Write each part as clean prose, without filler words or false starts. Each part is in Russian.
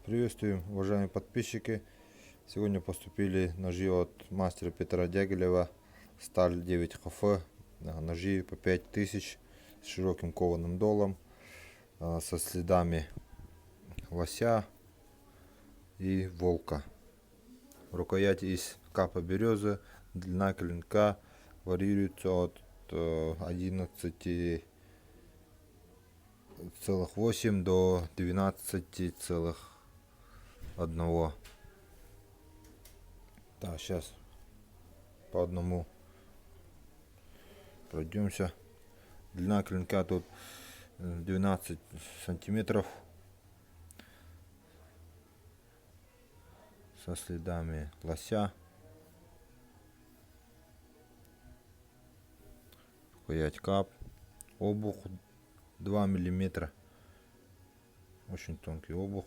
Приветствую, уважаемые подписчики. Сегодня поступили ножи от мастера Петра Дягилева. Сталь 9ХФ. Ножи по 5000 с широким кованым долом, со следами лося и волка. Рукоять из капа березы. Длина клинка варьируется от 11,8 до 12,1. Так, сейчас по одному пройдемся. Длина клинка тут 12 сантиметров, со следами лося. Рукоять кап. Обух 2 миллиметра. Очень тонкий обух.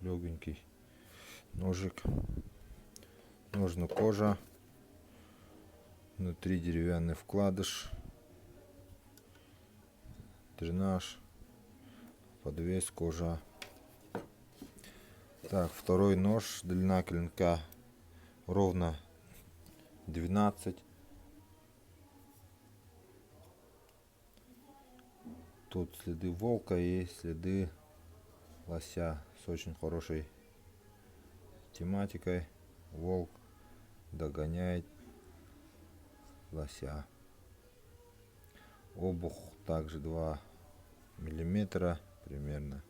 Легенький ножик. Ножна кожа. Внутри деревянный вкладыш. Дренаж. Подвес кожа. Так, второй нож. Длина клинка ровно 12. Тут следы волка и следы лося с очень хорошей тематикой. Волк догоняет лося. Обух также 2 миллиметра примерно.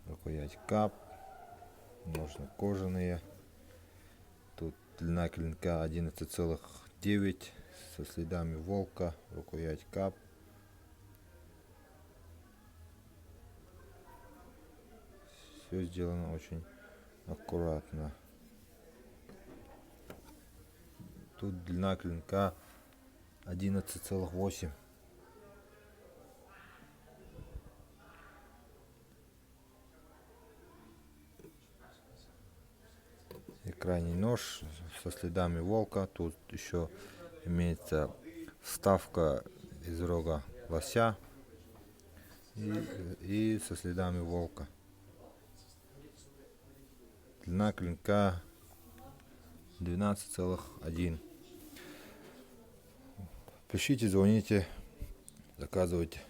Рукоять кап. Ножны кожаные. Тут длина клинка 11,9 со следами волка. Рукоять кап. Все сделано очень аккуратно. Тут длина клинка 11,8. И крайний нож со следами волка. Тут еще имеется вставка из рога лося и со следами волка. Длина клинка 12,1. Пишите, звоните, заказывайте.